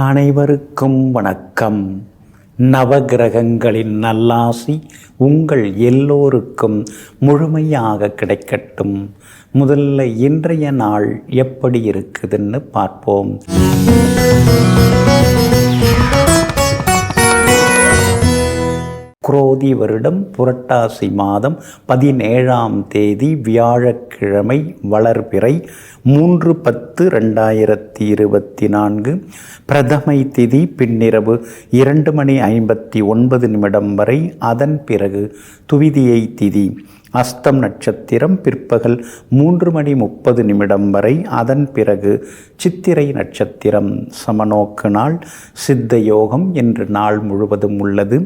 அனைவருக்கும் வணக்கம். நவகிரகங்களின் நல்லாசி உங்கள் எல்லோருக்கும் முழுமையாக கிடைக்கட்டும். முதல்ல இன்றைய நாள் எப்படி இருக்குதுன்னு பார்ப்போம். குரோதி வருடம் புரட்டாசி மாதம் 17ஆம் தேதி வியாழக்கிழமை, வளர்பிறை 3/10/2024. பிரதமை திதி பின்னிரவு 2:59 வரை. அதன் பிறகு துவிதியை திதி. அஸ்தம் நட்சத்திரம் பிற்பகல் 3:30 வரை. அதன் பிறகு சித்திரை நட்சத்திரம். சமநோக்கு நாள். சித்த யோகம் என்று நாள் முழுவதும் உள்ளது.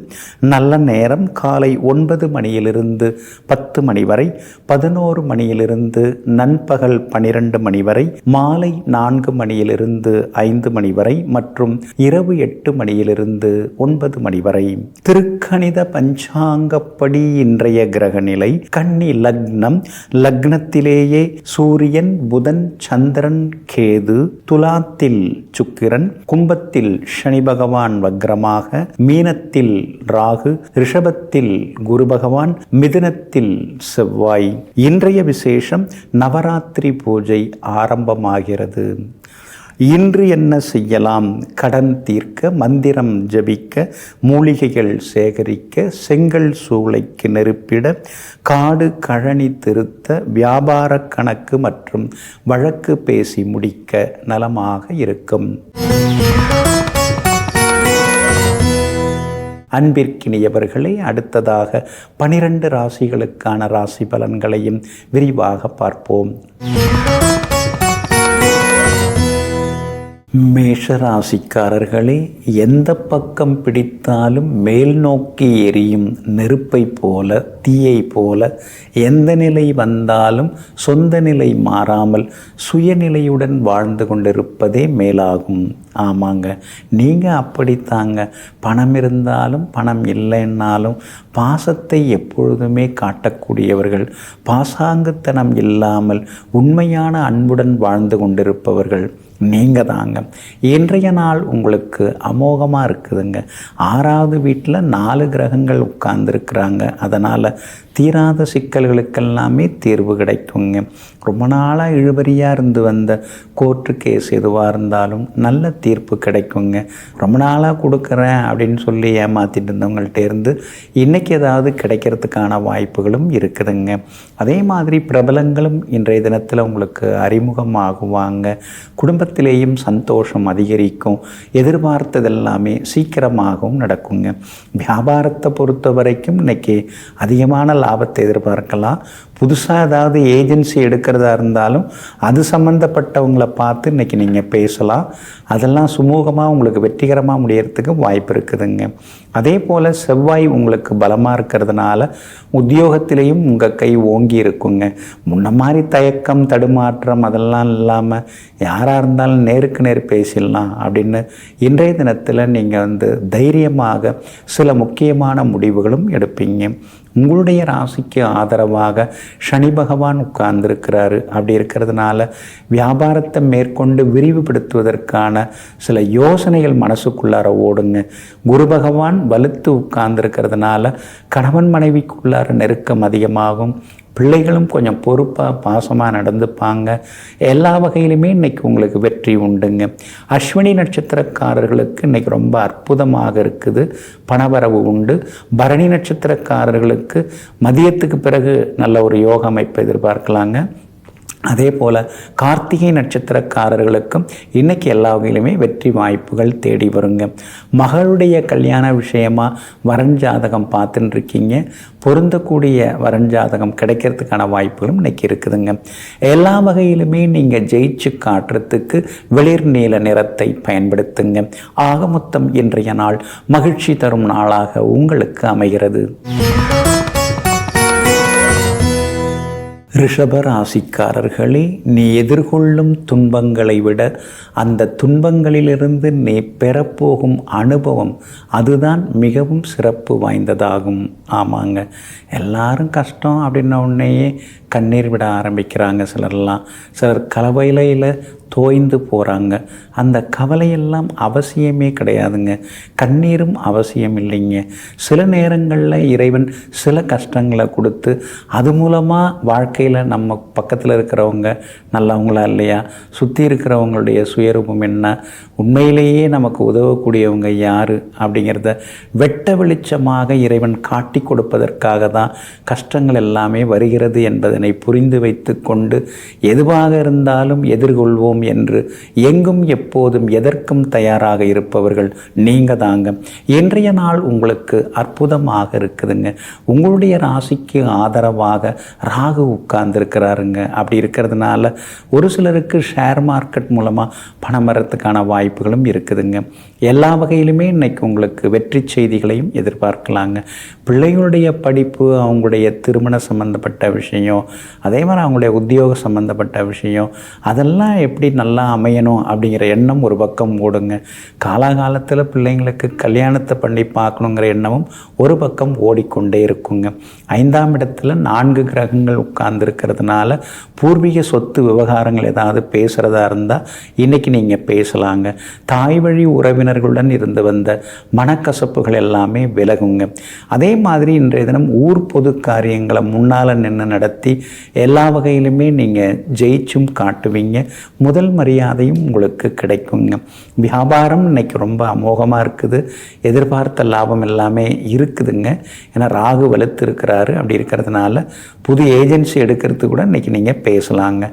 நல்ல நேரம் காலை 9 மணியிலிருந்து 10 மணி வரை, 11 மணியிலிருந்து நண்பகல் 12 மணி வரை, மாலை 4 மணியிலிருந்து 5 மணி வரை மற்றும் இரவு 8 மணியிலிருந்து 9 மணி வரை. திருக்கணித பஞ்சாங்கப்படி இன்றைய கிரக நிலை: கன்னி லக்னம். லக்னத்திலேயே சூரியன், புதன், சந்திரன், கேது. துலாத்தில் சுக்கிரன், கும்பத்தில் சனி பகவான் வக்ரமாக, மீனத்தில் ராகு, ரிஷபத்தில் குரு பகவான், மிதுனத்தில் செவ்வாய். இன்றைய விசேஷம் நவராத்திரி பூஜை ஆரம்பமாகிறது. இன்று என்ன செய்யலாம்? கடன் தீர்க்க, மந்திரம் ஜபிக்க, மூலிகைகள் சேகரிக்க, செங்கல் சூளைக்கு நெருப்பிட, காடு கழனி திருத்த, வியாபார கணக்கு மற்றும் வழக்கு பேசி முடிக்க நலமாக இருக்கும். அன்பிற்கினியவர்களே, அடுத்ததாக 12 ராசிகளுக்கான ராசி பலன்களையும் விரிவாக பார்ப்போம். மேஷ ராசிக்காரர்களே, எந்த பக்கம் பிடித்தாலும் மேல் நோக்கி எரியும் நெருப்பை போல, தீயை போல, எந்த நிலை வந்தாலும் சொந்த நிலை மாறாமல் சுயநிலையுடன் வாழ்ந்து கொண்டிருப்பதே மேலாகும். ஆமாங்க, நீங்கள் அப்படித்தாங்க. பணம் இருந்தாலும் பணம் இல்லைன்னாலும் பாசத்தை எப்பொழுதுமே காட்டக்கூடியவர்கள், பாசாங்குத்தனம் இல்லாமல் உண்மையான அன்புடன் வாழ்ந்து கொண்டிருப்பவர்கள் நீங்கள் தாங்க. இன்றைய நாள் உங்களுக்கு அமோகமாக இருக்குதுங்க. 6வது வீட்டில் 4 கிரகங்கள் உட்கார்ந்துருக்குறாங்க. அதனால் தீராத சிக்கல்களுக்கெல்லாமே தீர்வு கிடைக்குங்க. ரொம்ப நாளாக இழுபறியாக இருந்து வந்த கோர்ட்டு கேஸ் எதுவாக இருந்தாலும் நல்ல தீர்ப்பு கிடைக்குங்க. ரொம்ப நாளாக கொடுக்குறேன் அப்படின்னு சொல்லி ஏமாற்றிட்டு இருந்தவங்கள்ட்ட இருந்து இன்றைக்கி ஏதாவது கிடைக்கிறதுக்கான வாய்ப்புகளும் இருக்குதுங்க. அதே மாதிரி பிரபலங்களும் இன்றைய தினத்தில் உங்களுக்கு அறிமுகமாகுவாங்க. குடும்பத்திலேயும் சந்தோஷம் அதிகரிக்கும். எதிர்பார்த்ததெல்லாமே சீக்கிரமாகவும் நடக்குங்க. வியாபாரத்தை பொறுத்த வரைக்கும் இன்றைக்கி அதிகமான லாபத்தை எதிர்பார்க்கலாம். புதுசாக ஏதாவது ஏஜென்சி எடுக்கிறதா இருந்தாலும் அது சம்மந்தப்பட்டவங்களை பார்த்து இன்றைக்கி நீங்கள் பேசலாம். அதெல்லாம் சுமூகமாக உங்களுக்கு வெற்றிகரமாக முடியறதுக்கு வாய்ப்பு இருக்குதுங்க. அதே போல் செவ்வாய் உங்களுக்கு பலமாக இருக்கிறதுனால உத்தியோகத்திலையும் உங்கள் கை ஓங்கி இருக்குங்க. முன்ன மாதிரி தயக்கம், தடுமாற்றம் அதெல்லாம் இல்லாமல் யாராக இருந்தாலும் நேருக்கு நேர் பேசிடலாம் அப்படின்னு இன்றைய தினத்தில் நீங்கள் தைரியமாக சில முக்கியமான முடிவுகளும் எடுப்பீங்க. உங்களுடைய ராசிக்கு ஆதரவாக சனி பகவான் உட்கார்ந்துருக்கிறாரு. அப்படி இருக்கிறதுனால வியாபாரத்தை மேற்கொண்டு விரிவுபடுத்துவதற்கான சில யோசனைகள் மனசுக்குள்ளார ஓடுங்க. குரு பகவான் வலுத்து உட்கார்ந்துருக்கிறதுனால கணவன் மனைவிக்குள்ளார நெருக்கம் அதிகமாகும். பிள்ளைகளும் கொஞ்சம் பொறுப்பாக பாசமாக நடந்துப்பாங்க. எல்லா வகையிலுமே இன்றைக்கி உங்களுக்கு வெற்றி உண்டுங்க. அஸ்வினி நட்சத்திரக்காரர்களுக்கு இன்றைக்கி ரொம்ப அற்புதமாக இருக்குது. பணவரவு உண்டு. பரணி நட்சத்திரக்காரர்களுக்கு மதியத்துக்கு பிறகு நல்ல ஒரு யோக அமைப்பை எதிர்பார்க்கலாங்க. அதே போல் கார்த்திகை நட்சத்திரக்காரர்களுக்கும் இன்றைக்கி எல்லா வகையிலுமே வெற்றி வாய்ப்புகள் தேடி வருங்க. மகளுடைய கல்யாண விஷயமாக வரஞ்சாதகம் பார்த்துன்னு இருக்கீங்க. பொருந்தக்கூடிய வரஞ்சாதகம் கிடைக்கிறதுக்கான வாய்ப்புகளும் இன்றைக்கி இருக்குதுங்க. எல்லா வகையிலுமே நீங்கள் ஜெயிச்சு காட்டுறதுக்கு வெளிர் நீல நிறத்தை பயன்படுத்துங்க. ஆக மொத்தம் இன்றைய நாள் மகிழ்ச்சி தரும் நாளாக உங்களுக்கு அமைகிறது. ரிஷப ராசிக்காரர்களே, நீ எதிர்கொள்ளும் துன்பங்களை விட அந்த துன்பங்களிலிருந்து நீ பெறப்போகும் அனுபவம் அதுதான் மிகவும் சிறப்பு வாய்ந்ததாகும். ஆமாங்க, எல்லாரும் கஷ்டம் அப்படின்ன உடனேயே கண்ணீர் விட ஆரம்பிக்கிறாங்க. சிலர்லாம் சிலர் கலவையில தோய்ந்து போகிறாங்க. அந்த கவலையெல்லாம் அவசியமே கிடையாதுங்க. கண்ணீரும் அவசியம் இல்லைங்க. சில நேரங்களில் இறைவன் சில கஷ்டங்களை கொடுத்து அது மூலமாக வாழ்க்கையில் நம்ம பக்கத்தில் இருக்கிறவங்க நல்லவங்களா இல்லையா, சுற்றி இருக்கிறவங்களுடைய சுயரூபம் என்ன, உண்மையிலேயே நமக்கு உதவக்கூடியவங்க யார் அப்படிங்கிறத வெட்ட வெளிச்சமாக இறைவன் காட்டி கொடுப்பதற்காக தான் கஷ்டங்கள் எல்லாமே வருகிறது என்பதனை புரிந்து வைத்து கொண்டு எதுவாக இருந்தாலும் எதிர்கொள்வோம் என்று எங்கும் எப்போதும் எதற்கும் தயாராக இருப்பவர்கள் நீங்கள் தாங்க. இன்றைய நாள் உங்களுக்கு அற்புதமாக இருக்குதுங்க. உங்களுடைய ராசிக்கு ஆதரவாக ராகு உட்கார்ந்துருக்கிறாருங்க. அப்படி இருக்கிறதுனால ஒரு சிலருக்கு ஷேர் மார்க்கெட் மூலமாக பணம் வரத்துக்கான வாய்ப்புகளும் இருக்குதுங்க. எல்லா வகையிலுமே இன்னைக்கு உங்களுக்கு வெற்றி செய்திகளையும் எதிர்பார்க்கலாங்க. பிள்ளைகளுடைய படிப்பு, அவங்களுடைய திருமண சம்பந்தப்பட்ட விஷயம், அதே மாதிரி அவங்களுடைய உத்தியோக சம்பந்தப்பட்ட விஷயம், அதெல்லாம் எப்படி நல்லா அமையணும் அப்படிங்கிற எண்ணம் ஒரு பக்கம் ஓடுங்க. காலாகாலத்தில் பிள்ளைங்களுக்கு கல்யாணத்தை பண்ணி பார்க்கணுங்கிற எண்ணமும் ஒரு பக்கம் ஓடிக்கொண்டே இருக்குங்க. 5ஆம் இடத்துல 4 கிரகங்கள் உட்கார்ந்துருக்கிறதுனால பூர்வீக சொத்து விவகாரங்கள் ஏதாவது பேசுகிறதா இருந்தால் இன்றைக்கி நீங்கள் பேசலாங்க. தாய் வழி உறவினர்களுடன் இருந்து வந்த மனக்கசப்புகள் எல்லாமே விலகுங்க. அதே மாதிரி இன்றைய தினம் ஊர் பொது காரியங்களை முன்னால் நின்று நடத்தி எல்லா வகையிலுமே நீங்கள் ஜெயிச்சும் காட்டுவீங்க. முதல் மரியாதையும் உங்களுக்கு கிடைக்குங்க. வியாபாரம் இன்னைக்கு ரொம்ப அமோகமாக இருக்குது. எதிர்பார்த்த லாபம் எல்லாமே இருக்குதுங்க. ஏன்னா ராகு வலுத்து இருக்கிறாரு. அப்படி இருக்கிறதுனால புது ஏஜென்சி எடுக்கிறது கூட இன்னைக்கு நீங்கள் பேசலாங்க.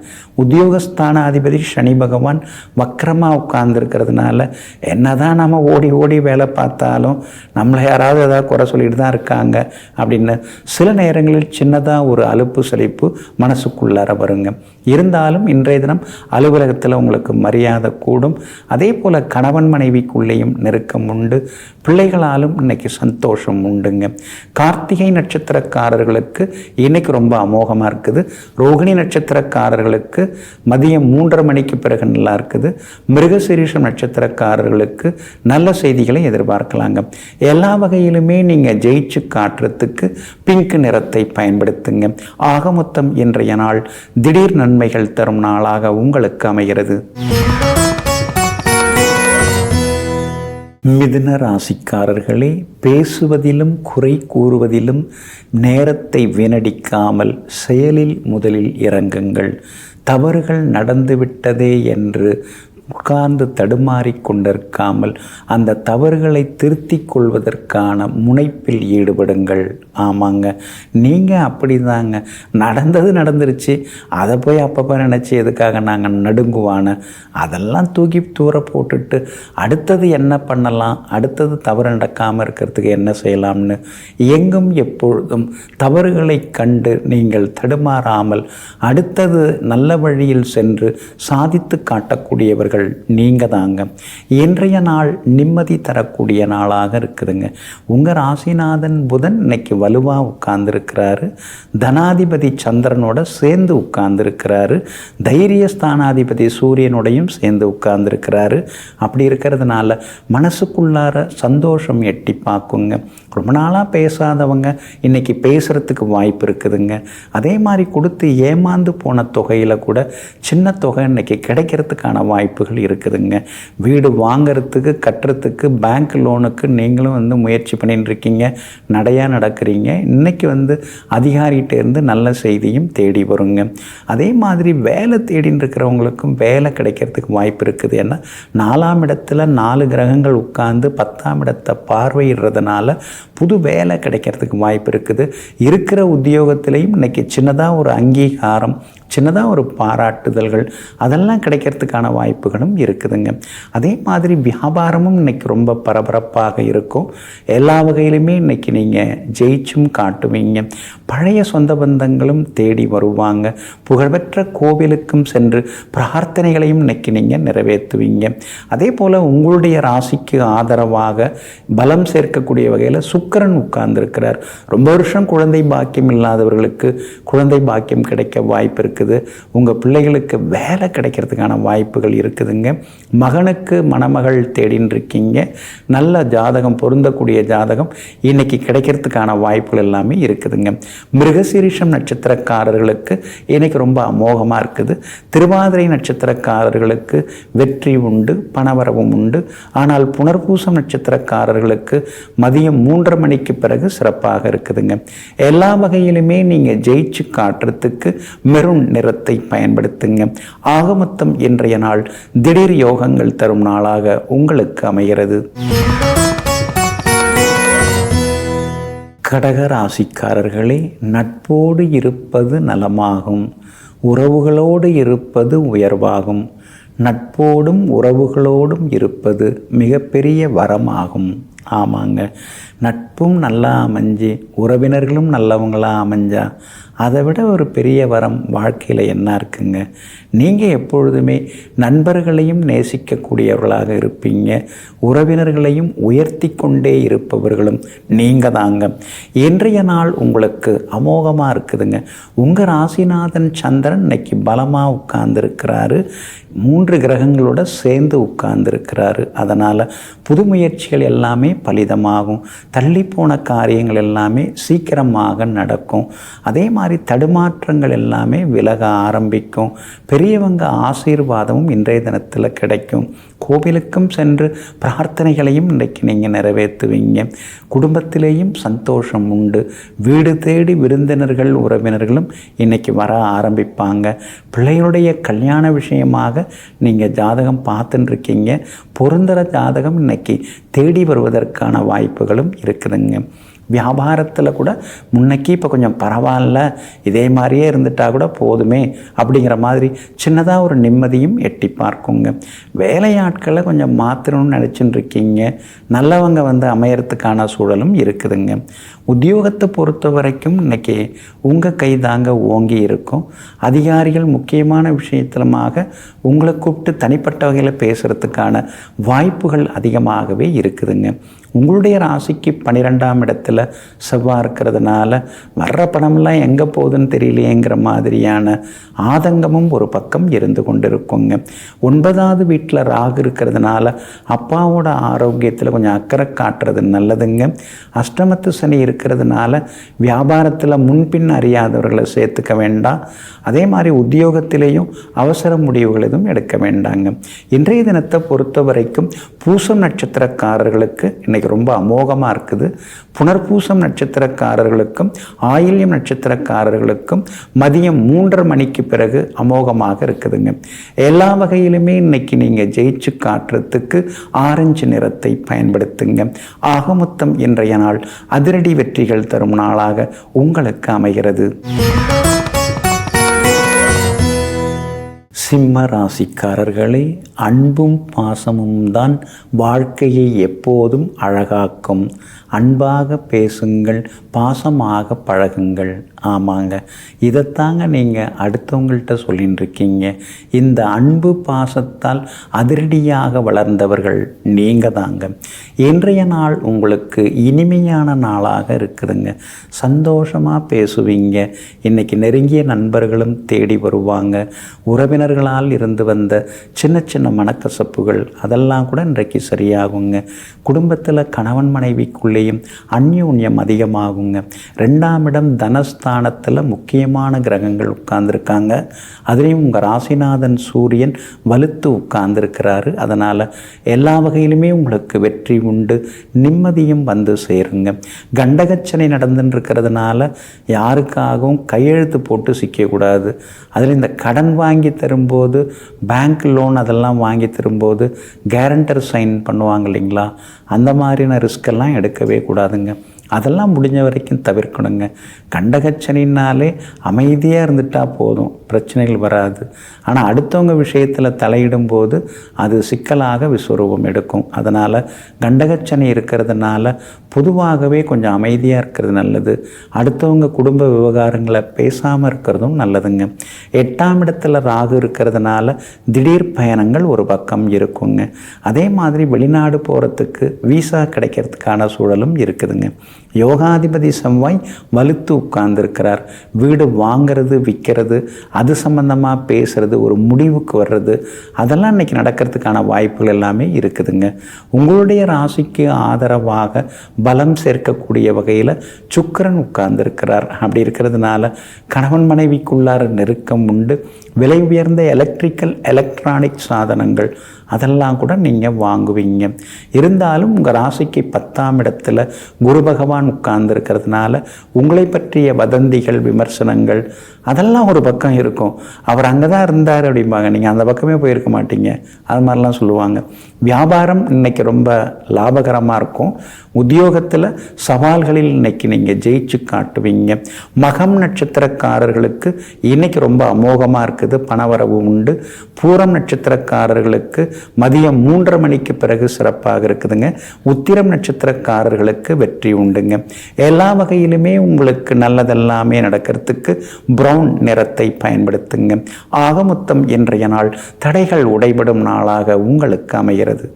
உத்தியோகஸ்தானாதிபதி சனி பகவான் வக்கரமாக உட்கார்ந்துருக்கிறதுனால என்னதான் நம்ம ஓடி ஓடி வேலை பார்த்தாலும் நம்மளை யாராவது ஏதாவது குறை சொல்லிட்டு தான் இருக்காங்க அப்படின்னு சில நேரங்களில் சின்னதாக ஒரு அலுப்பு சலிப்பு மனசுக்குள்ளார வருங்க. இருந்தாலும் இன்றைய தினம் அலுவலகத்தில் உங்களுக்கு மரியாதை கூடும். அதே போல் கணவன் மனைவிக்குள்ளேயும் நெருக்கம் உண்டு. பிள்ளைகளாலும் இன்னைக்கு சந்தோஷம் உண்டுங்க. கார்த்திகை நட்சத்திரக்காரர்களுக்கு இன்னைக்கு ரொம்ப அமோகமாக இருக்குது. ரோகிணி நட்சத்திரக்காரர்களுக்கு மதியம் 3:30 மணிக்கு பிறகு நல்லா இருக்குது. மிருகசீரிஷம் நட்சத்திரக்காரர்களுக்கு நல்ல செய்திகளை எதிர்பார்க்கலாங்க. எல்லா வகையிலுமே நீங்கள் ஜெயிச்சு காட்டுறதுக்கு பிங்க் நிறத்தை பயன்படுத்துங்க. ஆக மொத்தம் இன்றைய நாள் திடீர் நன்மைகள் தரும் நாளாக உங்களுக்கு அமைகிறது. மிதுன ராசிக்காரர்களே, பேசுவதிலும் குறை கூறுவதிலும் நேரத்தை வீணடிக்காமல் செயலில் முதலில் இறங்குங்கள். தவறுகள் நடந்துவிட்டதே என்று உட்கார்ந்து தடுமாறி கொண்டிருக்காமல் அந்த தவறுகளை திருத்திக் கொள்வதற்கான முனைப்பில் ஈடுபடுங்கள். ஆமாங்க, நீங்கள் அப்படி தாங்க. நடந்துருச்சு, அதை போய் அப்பப்போ நினச்சி எதுக்காக நாங்கள் நடுங்குவான, அதெல்லாம் தூக்கி தூர போட்டுட்டு அடுத்தது என்ன பண்ணலாம், அடுத்தது தவறு நடக்காமல் இருக்கிறதுக்கு என்ன செய்யலாம்னு எங்கும் எப்பொழுதும் தவறுகளை கண்டு நீங்கள் தடுமாறாமல் அடுத்தது நல்ல வழியில் சென்று சாதித்து காட்டக்கூடியவர்கள் நீங்கள் தாங்க. இன்றைய நாள் நிம்மதி தரக்கூடிய நாளாக இருக்குதுங்க. உங்கள் ராசிநாதன் புதன் இன்னைக்கு வலுவாக உட்கார்ந்துருக்கிறாரு. தனாதிபதி சந்திரனோட சேர்ந்து உட்கார்ந்துருக்கிறாரு. தைரியஸ்தானாதிபதி சூரியனோடையும் சேர்ந்து உட்கார்ந்துருக்கிறாரு. அப்படி இருக்கிறதுனால மனசுக்குள்ளார சந்தோஷம் எட்டி பார்க்குங்க. ரொம்ப நாளாக பேசாதவங்க இன்னைக்கு பேசுகிறதுக்கு வாய்ப்பு இருக்குதுங்க. அதே மாதிரி கொடுத்து ஏமாந்து போன தொகையில் கூட சின்ன தொகை இன்னைக்கு கிடைக்கிறதுக்கான வாய்ப்புகள் இருக்குதுங்க. வீடு வாங்கிறதுக்கு கட்டுறதுக்கு பேங்க் லோனுக்கு நீங்களும் முயற்சி பண்ணிட்டு இருக்கீங்க, நடையாக நடக்கிறீங்க. இன்னைக்கு அதிகாரிகிட்ட இருந்து நல்ல செய்தியும் தேடி வருங்க. அதே மாதிரி வேலை தேடின்னு இருக்கிறவங்களுக்கும் வேலை கிடைக்கிறதுக்கு வாய்ப்பு இருக்குது. ஏன்னா 4ஆம் இடத்துல 4 கிரகங்கள் உட்கார்ந்து 10ஆம் இடத்தை பார்வையிடுறதுனால புது வேலை கிடைக்கிறதுக்கு வாய்ப்பு இருக்குது. இருக்கிற உத்தியோகத்திலையும் இன்னைக்கு சின்னதாக ஒரு அங்கீகாரம், சின்னதாக ஒரு பாராட்டுதல்கள் அதெல்லாம் கிடைக்கிறதுக்கான வாய்ப்புகளும் இருக்குதுங்க. அதே மாதிரி வியாபாரமும் இன்னைக்கு ரொம்ப பரபரப்பாக இருக்கும். எல்லா வகையிலுமே இன்னைக்கு நீங்கள் ஜெயிச்சும் காட்டுவீங்க. பழைய சொந்த பந்தங்களும் தேடி வருவாங்க. புகழ்பெற்ற கோவிலுக்கும் சென்று பிரார்த்தனைகளையும் இன்னைக்கு நீங்கள் நிறைவேற்றுவீங்க. அதே போல் உங்களுடைய ராசிக்கு ஆதரவாக பலம் சேர்க்கக்கூடிய வகையில் சுக்கிரன் உட்கார்ந்துருக்கிறார். ரொம்ப வருஷம் குழந்தை பாக்கியம் இல்லாதவர்களுக்கு குழந்தை பாக்கியம் கிடைக்க வாய்ப்பு இருக்குது. இருக்குது. உங்கள் பிள்ளைகளுக்கு வேலை கிடைக்கிறதுக்கான வாய்ப்புகள் இருக்குதுங்க. மகனுக்கு மணமகள் தேடின்னு இருக்கீங்க. நல்ல ஜாதகம், பொருந்தக்கூடிய ஜாதகம் இன்னைக்கு கிடைக்கிறதுக்கான வாய்ப்புகள் எல்லாமே இருக்குதுங்க. மிருகசீரிஷம் நட்சத்திரக்காரர்களுக்கு இன்னைக்கு ரொம்ப அமோகமாக இருக்குது. திருவாதிரை நட்சத்திரக்காரர்களுக்கு வெற்றி உண்டு, பணவரவும் உண்டு. ஆனால் புனர்பூசம் நட்சத்திரக்காரர்களுக்கு மதியம் 3:30 மணிக்கு பிறகு சிறப்பாக இருக்குதுங்க. எல்லா வகையிலுமே நீங்கள் ஜெயிச்சு காட்டுறதுக்கு மெரூன் நிறத்தை பயன்படுத்துங்க. ஆகமொத்தம் இன்றைய நாள் திடீர் யோகங்கள் தரும் நாளாக உங்களுக்கு அமைகிறது. கடக ராசிக்காரர்களே, நட்போடு இருப்பது நலமாகும், உறவுகளோடு இருப்பது உயர்வாகும். நட்போடும் உறவுகளோடும் இருப்பது மிகப்பெரிய வரமாகும். ஆமாங்க, நட்பும் நல்லா அமைஞ்சு உறவினர்களும் நல்லவங்களாக அமைஞ்சா அதை விட ஒரு பெரிய வரம் வாழ்க்கையில் என்ன இருக்குங்க. நீங்கள் எப்பொழுதுமே நண்பர்களையும் நேசிக்கக்கூடியவர்களாக இருப்பீங்க. உறவினர்களையும் உயர்த்தி கொண்டே இருப்பவர்களும் நீங்கள் தாங்க. இன்றைய நாள் உங்களுக்கு அமோகமாக இருக்குதுங்க. உங்கள் ராசிநாதன் சந்திரன் இன்னைக்கு பலமாக உட்கார்ந்துருக்கிறாரு. 3 கிரகங்களோட சேர்ந்து உட்கார்ந்துருக்கிறாரு. அதனால் புது முயற்சிகள் எல்லாமே பலிதமாகும். தள்ளிப்போன காரியங்கள் எல்லாமே சீக்கிரமாக நடக்கும். அதே மாதிரி தடுமாற்றங்கள் எல்லாமே விலக ஆரம்பிக்கும். பெரியவங்க ஆசீர்வாதமும் இன்றைய தினத்தில் கிடைக்கும். கோவிலுக்கும் சென்று பிரார்த்தனைகளையும் இன்றைக்கு நீங்கள் நிறைவேற்றுவீங்க. குடும்பத்திலேயும் சந்தோஷம் உண்டு. வீடு தேடி விருந்தினர்கள் உறவினர்களும் இன்றைக்கி வர ஆரம்பிப்பாங்க. பிள்ளைகளுடைய கல்யாண விஷயமாக நீங்கள் ஜாதகம் பார்த்துட்டு இருக்கீங்க. பொருந்தர ஜாதகம் இன்றைக்கி தேடி வருவதற்கான வாய்ப்புகளும் இருக்குதுங்க. வியாபாரத்தில் கூட முன்னைக்கு இப்போ கொஞ்சம் பரவாயில்ல, இதே மாதிரியே இருந்துட்டால் கூட போதுமே அப்படிங்கிற மாதிரி சின்னதாக ஒரு நிம்மதியும் எட்டி பார்க்குங்க. வேலையாட்களை கொஞ்சம் மாற்றணும்னு நினச்சின்னு இருக்கீங்க. நல்லவங்க அமையறதுக்கான சூழலும் இருக்குதுங்க. உத்தியோகத்தை பொறுத்த வரைக்கும் இன்றைக்கி உங்கள் கை தாங்க ஓங்கி இருக்கும். அதிகாரிகள் முக்கியமான விஷயத்திலுமாக உங்களை கூப்பிட்டு தனிப்பட்ட வகையில் பேசுகிறதுக்கான வாய்ப்புகள் அதிகமாகவே இருக்குதுங்க. உங்களுடைய ராசிக்கு 12ஆம் இடத்துல செவ்வாய் இருக்கிறதுனால வர்ற பணம்லாம் எங்கே போகுதுன்னு தெரியலையேங்கிற மாதிரியான ஆதங்கமும் ஒரு பக்கம் இருந்து கொண்டிருக்குங்க. 9வது வீட்டில் ராகு இருக்கிறதுனால அப்பாவோட ஆரோக்கியத்தில் கொஞ்சம் அக்கறை காட்டுறது நல்லதுங்க. அஷ்டமத்து சனி இருக்கிறதுனால வியாபாரத்தில் முன்பின் அறியாதவர்களை சேர்த்துக்க வேண்டாம். அதே மாதிரி உத்தியோகத்திலேயும் அவசர முடிவுகள் எதுவும் எடுக்க வேண்டாங்க. இன்றைய தினத்தை பொறுத்த வரைக்கும் பூசம் நட்சத்திரக்காரர்களுக்கு இன்றைக்கி ரொம்ப அமோகமாக இருக்குது. புனர்பூசம் நட்சத்திரக்காரர்களுக்கும் ஆயில்யம் நட்சத்திரக்காரர்களுக்கும் மதியம் 3:30 மணிக்கு பிறகு அமோகமாக இருக்குதுங்க. எல்லா வகையிலுமே இன்னைக்கு நீங்கள் ஜெயிச்சு காட்டுறதுக்கு ஆரஞ்சு நிறத்தை பயன்படுத்துங்க. ஆக மொத்தம் இன்றைய நாள் அதிரடி வெற்றிகள் தரும் நாளாக உங்களுக்கு அமைகிறது. சிம்ம ராசிக்காரர்களே, அன்பும் பாசமும் தான் வாழ்க்கையை எப்போதும் அழகாக்கும். அன்பாக பேசுங்கள், பாசமாக பழகுங்கள். ஆமாங்க, இதைத்தாங்க நீங்கள் அடுத்தவங்கள்ட்ட சொல்லின்னு இருக்கீங்க. இந்த அன்பு பாசத்தால் அதிரடியாக வளர்ந்தவர்கள் நீங்கள் தாங்க. இன்றைய நாள் உங்களுக்கு இனிமையான நாளாக இருக்குதுங்க. சந்தோஷமாக பேசுவீங்க. இன்றைக்கி நெருங்கிய நண்பர்களும் தேடி வருவாங்க. உறவினர்களால் இருந்து வந்த சின்ன சின்ன மனக்கசப்புகள் அதெல்லாம் கூட இன்றைக்கு சரியாகுங்க. குடும்பத்தில் கணவன் மனைவிக்குள்ளேயும் அந்யோன்யம் அதிகமாகுங்க. 2ஆம் இடம் தனஸ்தானத்தில் முக்கியமான கிரகங்கள் உட்கார்ந்துருக்காங்க. அதுலேயும் உங்கள் ராசிநாதன் சூரியன் வலுத்து உட்கார்ந்துருக்கிறாரு. அதனால் எல்லா வகையிலுமே உங்களுக்கு வெற்றி உண்டு, நிம்மதியும் வந்து சேருங்க. கண்டகச்சனை நடந்துன்னு இருக்கிறதுனால யாருக்காகவும் கையெழுத்து போட்டு சிக்கக்கூடாது. அதில் இந்த கடன் வாங்கி தரும்போது, பேங்க் லோன் அதெல்லாம் வாங்கி தரும்போது கேரண்டர் சைன் பண்ணுவாங்க இல்லைங்களா, அந்த மாதிரியான ரிஸ்கெல்லாம் எடுக்கவே கூடாதுங்க. அதெல்லாம் முடிஞ்ச வரைக்கும் தவிர்க்கணுங்க. கண்டகச்சனின்னாலே அமைதியாக இருந்துட்டால் போதும், பிரச்சனைகள் வராது. ஆனால் அடுத்தவங்க விஷயத்தில் தலையிடும்போது அது சிக்கலாக விஸ்வரூபம் எடுக்கும். அதனால் கண்டகச்சனி இருக்கிறதுனால பொதுவாகவே கொஞ்சம் அமைதியாக இருக்கிறது நல்லது. அடுத்தவங்க குடும்ப விவகாரங்களை பேசாமல் இருக்கிறதும் நல்லதுங்க. 8ஆம் இடத்துல ராகு இருக்கிறதுனால திடீர் பயணங்கள் ஒரு பக்கம் இருக்குங்க. அதே மாதிரி வெளிநாடு போகிறதுக்கு வீசா கிடைக்கிறதுக்கான சூழலும் இருக்குதுங்க. யோகாதிபதி செவ்வாய் வலுத்து உட்கார்ந்துருக்கிறார். வீடு வாங்கிறது, விற்கிறது, அது சம்பந்தமாக பேசுறது, ஒரு முடிவுக்கு வர்றது, அதெல்லாம் இன்னைக்கு நடக்கிறதுக்கான வாய்ப்புகள் எல்லாமே இருக்குதுங்க. உங்களுடைய ராசிக்கு ஆதரவாக பலம் சேர்க்கக்கூடிய வகையில் சுக்கிரன் உட்கார்ந்துருக்கிறார். அப்படி இருக்கிறதுனால கணவன் மனைவிக்குள்ளார நெருக்கம் உண்டு. விலை உயர்ந்த எலக்ட்ரானிக் சாதனங்கள் அதெல்லாம் கூட நீங்கள் வாங்குவீங்க. இருந்தாலும் உங்கள் ராசிக்கு 10ஆம் இடத்துல குரு பகவான் உட்கார்ந்துருக்கிறதுனால உங்களை பற்றிய வதந்திகள், விமர்சனங்கள் அதெல்லாம் ஒரு பக்கம் இருக்கும். அவர் அங்கே தான் இருந்தார் அப்படிம்பாங்க, நீங்கள் அந்த பக்கமே போயிருக்க மாட்டீங்க, அது மாதிரிலாம் சொல்லுவாங்க. வியாபாரம் இன்னைக்கு ரொம்ப லாபகரமாக இருக்கும். உத்தியோகத்தில் சவால்களில் இன்னைக்கு நீங்கள் ஜெயிச்சு காட்டுவீங்க. மகம் நட்சத்திரக்காரர்களுக்கு இன்னைக்கு ரொம்ப அமோகமாக இருக்குது, பணவரவு உண்டு. பூரம் நட்சத்திரக்காரர்களுக்கு மதியம் 3:30 மணிக்கு பிறகு சிறப்பாக இருக்குதுங்க. உத்திரம் நட்சத்திரக்காரர்களுக்கு வெற்றி உண்டுங்க. எல்லா வகையிலுமே உங்களுக்கு நல்லதெல்லாமே நடக்கிறதுக்கு பிரவுன் நிறத்தை பயன்படுத்துங்க. ஆக மொத்தம் இன்றைய நாள் தடைகள் உடைபடும் நாளாக உங்களுக்கு அமைகிறது.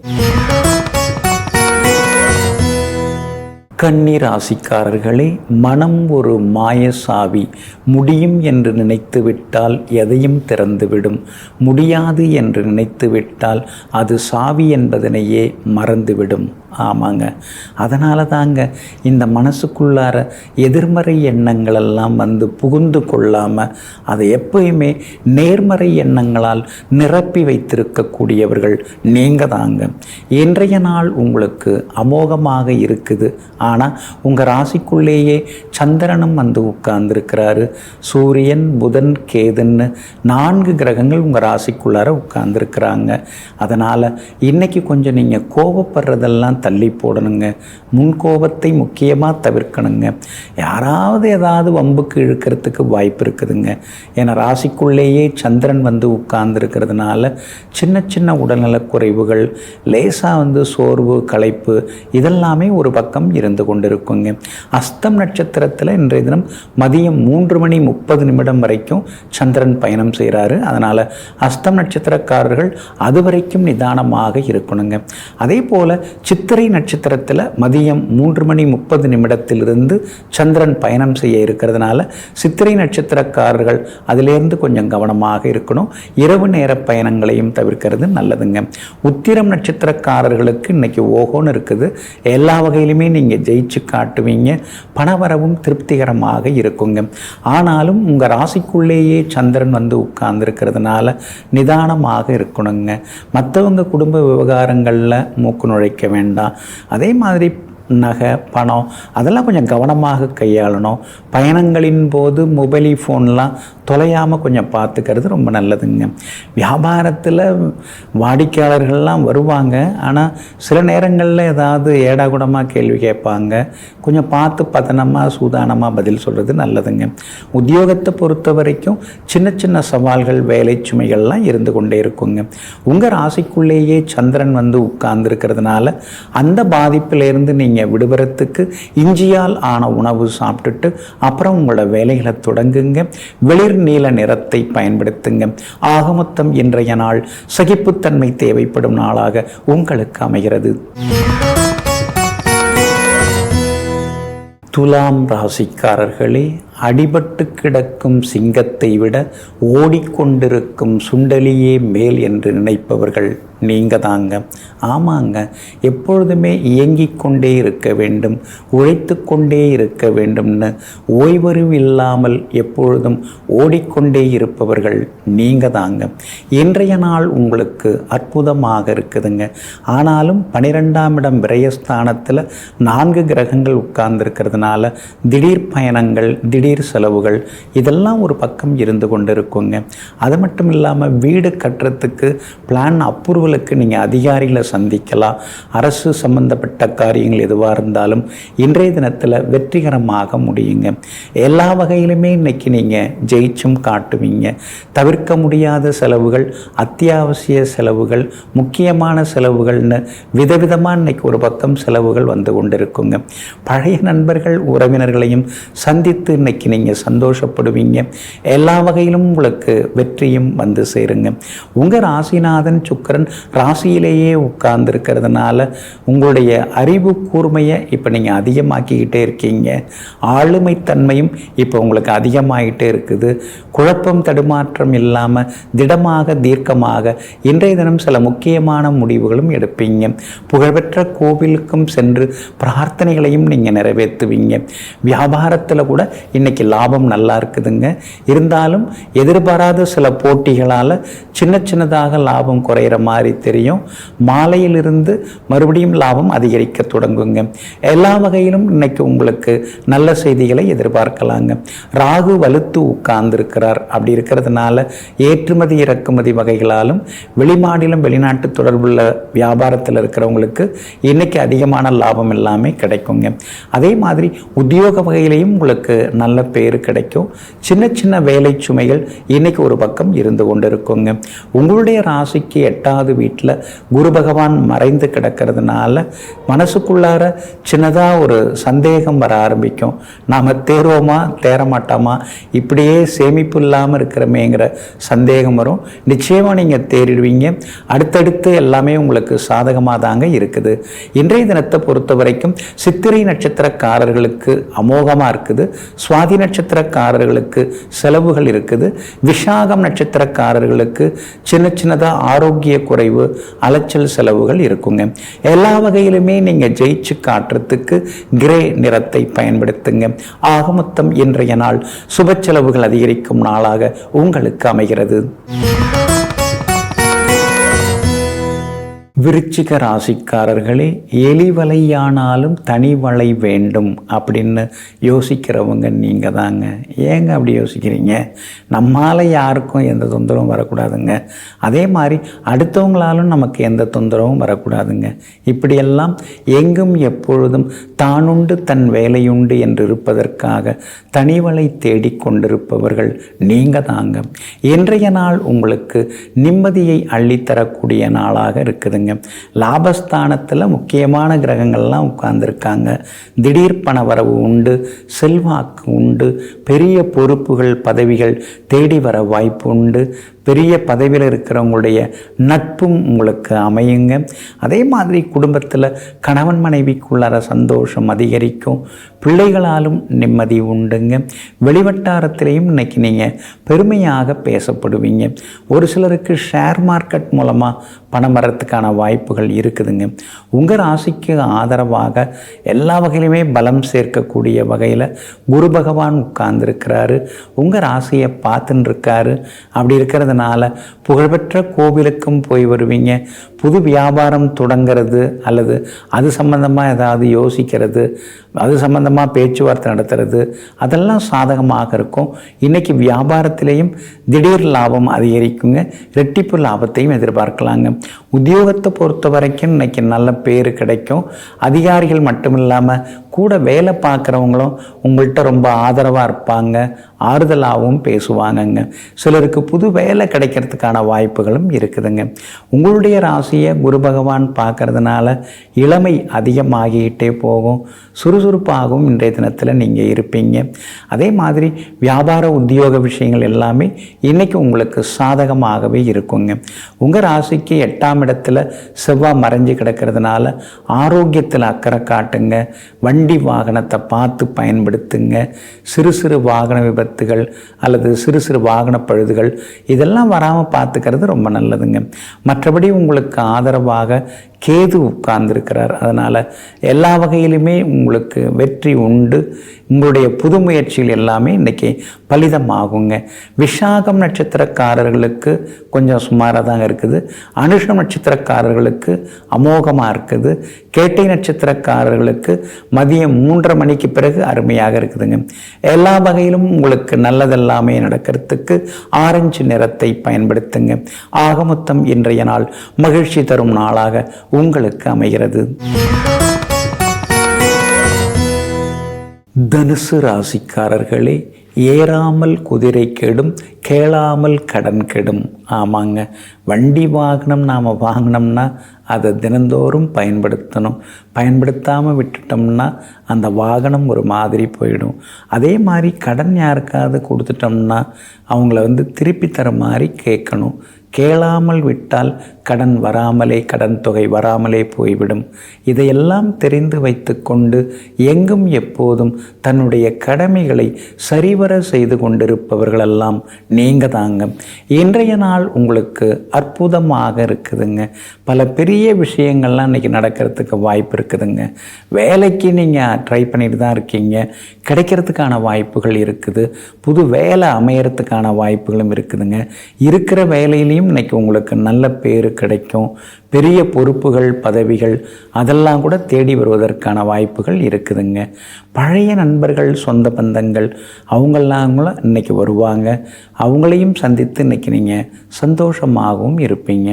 கன்னி ராசிக்காரர்களே, மனம் ஒரு மாயசாவி. முடியும் என்று நினைத்து விட்டால் எதையும் திறந்துவிடும். முடியாது என்று நினைத்து விட்டால் அது சாவி என்பதனையே மறந்துவிடும். ஆமாங்க, அதனால தாங்க இந்த மனசுக்குள்ளார எதிர்மறை எண்ணங்களெல்லாம் வந்து புகுந்து கொள்ளாமல் அதை எப்பயுமே நேர்மறை எண்ணங்களால் நிரப்பி வைத்திருக்கக்கூடியவர்கள் நீங்கள் தாங்க. இன்றைய நாள் உங்களுக்கு அமோகமாக இருக்குது. ஆனால் உங்கள் ராசிக்குள்ளேயே சந்திரனும் வந்து உட்கார்ந்துருக்கிறாரு. சூரியன், புதன், கேதுன்னு 4 கிரகங்கள் உங்கள் ராசிக்குள்ளார உட்கார்ந்துருக்கிறாங்க. அதனால் இன்றைக்கி கொஞ்சம் நீங்கள் கோபப்படுறதெல்லாம் தள்ளி போடணுங்க. முன்கோபத்தை முக்கியமாக தவிர்க்கணுங்க. யாராவது ஏதாவது வம்புக்கு இழுக்கிறதுக்கு வாய்ப்பு இருக்குதுங்க. ஏன்னா ராசிக்குள்ளேயே சந்திரன் வந்து உட்கார்ந்துருக்கிறதுனால சின்ன சின்ன உடல்நலக் குறைவுகள், லேசாக வந்து சோர்வு, களைப்பு இதெல்லாமே ஒரு பக்கம் இருந்து கொண்டிருக்குங்க. அஸ்தம் நட்சத்திரத்தில் இன்றைய தினம் மதியம் 3:30 வரைக்கும் சந்திரன் பயணம் செய்கிறாரு. அதனால் அஸ்தம் நட்சத்திரக்காரர்கள் அது வரைக்கும் நிதானமாக இருக்கணுங்க. அதே போல் சித்திரை நட்சத்திரத்தில் மதியம் 3:30 சந்திரன் பயணம் செய்ய இருக்கிறதுனால சித்திரை நட்சத்திரக்காரர்கள் அதிலேருந்து கொஞ்சம் கவனமாக இருக்கணும். இரவு நேர பயணங்களையும் தவிர்க்கிறது நல்லதுங்க. உத்திரம் நட்சத்திரக்காரர்களுக்கு இன்னைக்கு ஓகோன்னு இருக்குது. எல்லா வகையிலுமே நீங்கள் ஜெயிச்சு காட்டுவீங்க. பணவரவும் திருப்திகரமாக இருக்குங்க. ஆனாலும் உங்கள் ராசிக்குள்ளேயே சந்திரன் வந்து உட்கார்ந்துருக்கிறதுனால நிதானமாக இருக்கணுங்க. மற்றவங்க குடும்ப விவகாரங்களில் மூக்கு நுழைக்க வேண்டாம். அதே மாதிரி நகை, பணம் அதெல்லாம் கொஞ்சம் கவனமாக கையாளணும். பயணங்களின் போது மொபைல் ஃபோன்லாம் தொலையாமல் கொஞ்சம் பார்த்துக்கிறது ரொம்ப நல்லதுங்க. வியாபாரத்தில் வாடிக்கையாளர்கள்லாம் வருவாங்க. ஆனால் சில நேரங்களில் ஏதாவது ஏடாகுடமாக கேள்வி கேட்பாங்க. கொஞ்சம் பார்த்து பதனமாக சூதானமாக பதில் சொல்கிறது நல்லதுங்க. உத்தியோகத்தை பொறுத்த வரைக்கும் சின்ன சின்ன சவால்கள், வேலை சுமைகள்லாம் இருந்து கொண்டே இருக்குங்க. உங்கள் ராசிக்குள்ளேயே சந்திரன் வந்து உட்கார்ந்துருக்கிறதுனால அந்த பாதிப்பிலேருந்து நீங்கள் விடுபடுறதுக்கு இஞ்சியால் ஆன உணவு சாப்பிட்டுட்டு அப்புறம் உங்களோட வேலைகளை தொடங்குங்க. வெளிர் நீல நிறத்தை பயன்படுத்துங்க. ஆக மொத்தம் இன்றைய நாள் சகிப்புத்தன்மை தேவைப்படும் நாளாக உங்களுக்கு அமைகிறது. துலாம் ராசிக்காரர்களே, அடிபட்டு கிடக்கும் சிங்கத்தை விட ஓடிக்கொண்டிருக்கும் சுண்டலியே மேல் என்று நினைப்பவர்கள் நீங்கள் தாங்க. ஆமாங்க, எப்பொழுதுமே இயங்கிக் கொண்டே இருக்க வேண்டும், உழைத்து கொண்டே இருக்க வேண்டும்னு ஓய்வறிவு இல்லாமல் எப்பொழுதும் ஓடிக்கொண்டே இருப்பவர்கள் நீங்கள் தாங்க. இன்றைய நாள் உங்களுக்கு அற்புதமாக இருக்குதுங்க. ஆனாலும் 12ஆம் இடம் விரயஸ்தானத்தில் 4 கிரகங்கள் உட்கார்ந்துருக்கிறதுனால திடீர் பயணங்கள், திடீர் செலவுகள் இதெல்லாம் ஒரு பக்கம் இருந்து கொண்டு இருக்குங்க. அது மட்டும் இல்லாமல் வீடு கட்டுறதுக்கு பிளான் அப்ரூவலுக்கு நீங்கள் அதிகாரிகளை சந்திக்கலாம். அரசு சம்பந்தப்பட்ட காரியங்கள் எதுவாக இருந்தாலும் இன்றைய தினத்தில் வெற்றிகரமாக முடியுங்க. எல்லா வகையிலுமே இன்னைக்கு நீங்கள் ஜெயிச்சும் காட்டுவீங்க. தவிர்க்க முடியாத செலவுகள், அத்தியாவசிய செலவுகள், முக்கியமான செலவுகள்னு விதவிதமாக இன்னைக்கு ஒரு பக்கம் செலவுகள் வந்து கொண்டிருக்குங்க. பழைய நண்பர்கள், உறவினர்களையும் சந்தித்து இன்னைக்கு இன்னைக்கு நீங்கள் சந்தோஷப்படுவீங்க. எல்லா வகையிலும் உங்களுக்கு வெற்றியும் வந்து சேருங்க. உங்கள் ராசிநாதன் சுக்கிரன் ராசியிலேயே உட்கார்ந்துருக்கிறதுனால உங்களுடைய அறிவு கூர்மையை இப்போ நீங்கள் அதிகமாக்கிக்கிட்டே இருக்கீங்க. ஆளுமைத்தன்மையும் இப்போ உங்களுக்கு அதிகமாகிட்டே இருக்குது. குழப்பம் தடுமாற்றம் இல்லாமல் திடமாக தீர்க்கமாக இன்றைய தினம் சில முக்கியமான முடிவுகளும் எடுப்பீங்க. புகழ்பெற்ற கோவிலுக்கும் சென்று பிரார்த்தனைகளையும் நீங்கள் நிறைவேற்றுவீங்க. வியாபாரத்தில் கூட இன்னைக்கு லாபம் நல்லா இருக்குதுங்க. இருந்தாலும் எதிர்பாராத சில போட்டிகளால் சின்னதாக லாபம் குறையிற மாதிரி தெரியும். மாலையிலிருந்து மறுபடியும் லாபம் அதிகரிக்க தொடங்குங்க. எல்லா வகையிலும் இன்னைக்கு உங்களுக்கு நல்ல செய்திகளை எதிர்பார்க்கலாங்க. ராகு வலுத்து உட்கார்ந்திருக்கிறார். அப்படி இருக்கிறதுனால ஏற்றுமதி இறக்குமதி வகைகளாலும் வெளிமாநிலம் வெளிநாட்டு தொடர்புள்ள வியாபாரத்தில் இருக்கிறவங்களுக்கு இன்னைக்கு அதிகமான லாபம் எல்லாமே கிடைக்குங்க. அதே மாதிரி உத்தியோக வகையிலையும் உங்களுக்கு நல்ல பேர் கிடைக்கும். சின்ன வேலை சுமைகள் இன்னைக்கு ஒரு பக்கம் இருந்து கொண்டு இருக்குங்க. உங்களுடைய ராசிக்கு 8வது வீட்டில் குரு பகவான் மறைந்து கிடக்கிறதுனால மனசுக்குள்ளார சின்னதாக ஒரு சந்தேகம் வர ஆரம்பிக்கும். நாம் தேர்வோமா தேரமாட்டோமா, இப்படியே சேமிப்பு இல்லாமல் இருக்கிறமேங்கிற சந்தேகம் வரும். நிச்சயமாக நீங்கள் தேறிடுவீங்க. அடுத்தடுத்து எல்லாமே உங்களுக்கு சாதகமாக தாங்க இருக்குது. இன்றைய தினத்தை பொறுத்த வரைக்கும் சித்திரை நட்சத்திரக்காரர்களுக்கு அமோகமாக இருக்குது. சுவாதி நட்சத்திரக்காரர்களுக்கு செலவுகள் இருக்குது. விஷாகம் நட்சத்திரக்காரர்களுக்கு சின்னதாக ஆரோக்கிய குறைவு, அலைச்சல் செலவுகள் இருக்குங்க. எல்லா வகையிலுமே நீங்கள் ஜெயிச்சு காட்டுறதுக்கு கிரே நிறத்தை பயன்படுத்துங்க. ஆக மொத்தம் இன்றைய நாள் சுப செலவுகள் அதிகரிக்கும் நாளாக உங்களுக்கு அமைகிறது. விருச்சிக ராசிக்காரர்களே, எலிவலையானாலும் தனி வலை வேண்டும் அப்படின்னு யோசிக்கிறவங்க நீங்கள் தாங்க. ஏங்க அப்படி யோசிக்கிறீங்க? நம்மால் யாருக்கும் எந்த தொந்தரவும் வரக்கூடாதுங்க. அதே மாதிரி அடுத்தவங்களாலும் நமக்கு எந்த தொந்தரவும் வரக்கூடாதுங்க. இப்படியெல்லாம் எங்கும் எப்பொழுதும் தானுண்டு தன் வேலையுண்டு என்று இருப்பதற்காக தனிவலை தேடிக்கொண்டிருப்பவர்கள் நீங்கள் தாங்க. இன்றைய நாள் உங்களுக்கு நிம்மதியை அள்ளித்தரக்கூடிய நாளாக இருக்குதுங்க. லாபஸ்தானத்தில் முக்கியமான கிரகங்கள்லாம் உட்கார்ந்துருக்காங்க. திடீர் பண வரவு உண்டு, செல்வாக்கு உண்டு, பெரிய பொறுப்புகள் பதவிகள் தேடி வர வாய்ப்பு உண்டு. பெரிய பதவியில் இருக்கிறவங்களுடைய நட்பும் உங்களுக்கு அமையுங்க. அதே மாதிரி குடும்பத்தில் கணவன் மனைவிக்குள்ளார சந்தோஷம் அதிகரிக்கும். பிள்ளைகளாலும் நிம்மதி உண்டுங்க. வெளிவட்டாரத்திலையும் இன்னைக்கு நீங்கள் பெருமையாக பேசப்படுவீங்க. ஒரு சிலருக்கு ஷேர் மார்க்கெட் மூலமாக பணம் வரத்துக்கான வாய்ப்புகள் இருக்குதுங்க. உங்கள் ராசிக்கு ஆதரவாக எல்லா வகையிலுமே பலம் சேர்க்கக்கூடிய வகையில் குரு பகவான் உட்கார்ந்துருக்கிறாரு. உங்கள் ராசியை பார்த்துன்னு இருக்காரு. அப்படி இருக்கிறதுனால புகழ்பெற்ற கோவிலுக்கும் போய் வருவீங்க. புது வியாபாரம் தொடங்கிறது அல்லது அது சம்பந்தமாக ஏதாவது யோசிக்கிறது, அது சம்பந்தமாக பேச்சுவார்த்தை நடத்துறது, அதெல்லாம் சாதகமாக இருக்கும். இன்றைக்கி வியாபாரத்திலையும் திடீர் லாபம் அதிகரிக்குங்க. ரெட்டிப்பு லாபத்தையும் எதிர்பார்க்கலாங்க. உத்தியோகத்தை பொறுத்த வரைக்கும் இன்றைக்கி நல்ல பேர் கிடைக்கும். அதிகாரிகள் மட்டும் இல்லாமல் கூட வேலை பார்க்குறவங்களும் உங்கள்கிட்ட ரொம்ப ஆதரவாக இருப்பாங்க, ஆறுதலாகவும் பேசுவாங்கங்க. சிலருக்கு புது வேலை கிடைக்கிறதுக்கான வாய்ப்புகளும் இருக்குதுங்க. உங்களுடைய ராசியை குரு பகவான் பார்க்கறதுனால இளமை அதிகமாகிக்கிட்டே போகும். சுறுசுறுப்பாகவும் இன்றைய தினத்தில் நீங்கள் இருப்பீங்க. அதே மாதிரி வியாபார உத்தியோக விஷயங்கள் எல்லாமே இன்றைக்கி உங்களுக்கு சாதகமாகவே இருக்குங்க. உங்கள் ராசிக்கு 8ஆம் இடத்துல செவ்வாய் மறைஞ்சு கிடக்கிறதுனால ஆரோக்கியத்தில் அக்கறை காட்டுங்க. வண்டி வாகனத்தை பார்த்து பயன்படுத்துங்க. சிறு வாகன விபத்துகள் அல்லது சிறு வாகன பழுதுகள் இதெல்லாம் வராமல் பார்த்துக்கிறது ரொம்ப நல்லதுங்க. மற்றபடி உங்களுக்கு ஆதரவாக கேது உட்கார்ந்துருக்கிறார். அதனால் எல்லா வகையிலுமே உங்களுக்கு வெற்றி உண்டு. உங்களுடைய புது முயற்சிகள் எல்லாமே இன்றைக்கி பலிதமாகுங்க. விஷாகம் நட்சத்திரக்காரர்களுக்கு கொஞ்சம் சுமாராக தாங்க இருக்குது. அனுஷம் நட்சத்திரக்காரர்களுக்கு அமோகமாக இருக்குது. கேட்டை நட்சத்திரக்காரர்களுக்கு மதியம் 3:30 மணிக்கு பிறகு அருமையாக இருக்குதுங்க. எல்லா வகையிலும் உங்களுக்கு நல்லதெல்லாமே நடக்கிறதுக்கு ஆரஞ்சு நிறத்தை பயன்படுத்துங்க. ஆக மொத்தம் இன்றைய நாள் மகிழ்ச்சி தரும் நாளாக உங்களுக்கு அமைகிறது. தனுசு ராசிக்காரர்களே, ஏறாமல் குதிரை கெடும், கேளாமல் கடன் கெடும். ஆமாங்க, வண்டி வாகனம் நாம் வாங்கினோம்னா அதை தினந்தோறும் பயன்படுத்தணும். பயன்படுத்தாமல் விட்டுட்டோம்னா அந்த வாகனம் ஒரு மாதிரி போயிடும். அதே மாதிரி கடன் யாருக்காவது கொடுத்துட்டோம்னா அவங்கள திருப்பி தர மாதிரி கேட்கணும். கேளாமல் விட்டால் கடன் வராமலே, கடன் தொகை வராமலே போய்விடும். இதையெல்லாம் தெரிந்து வைத்து கொண்டு எங்கும் எப்போதும் தன்னுடைய கடமைகளை சரிவர செய்து கொண்டிருப்பவர்களெல்லாம் நீங்கள் தாங்க. இன்றைய நாள் உங்களுக்கு அற்புதமாக இருக்குதுங்க. பல பெரிய விஷயங்கள்லாம் இன்றைக்கி நடக்கிறதுக்கு வாய்ப்பு இருக்குதுங்க. வேலைக்கு நீங்கள் ட்ரை பண்ணிட்டு தான் இருக்கீங்க, கிடைக்கிறதுக்கான வாய்ப்புகள் இருக்குது. புது வேலை அமையறதுக்கான வாய்ப்புகளும் இருக்குதுங்க. இருக்கிற வேலையிலையும் இன்னைக்கு உங்களுக்கு நல்ல பேர் கிடைக்கும். பெரிய பொறுப்புகள், பதவிகள் அதெல்லாம் கூட தேடி வருவதற்கான வாய்ப்புகள் இருக்குதுங்க. பழைய நண்பர்கள், சொந்த பந்தங்கள் அவங்கெல்லாம் கூட இன்றைக்கி வருவாங்க. அவங்களையும் சந்தித்து இன்றைக்கி நீங்கள் சந்தோஷமாகவும் இருப்பீங்க.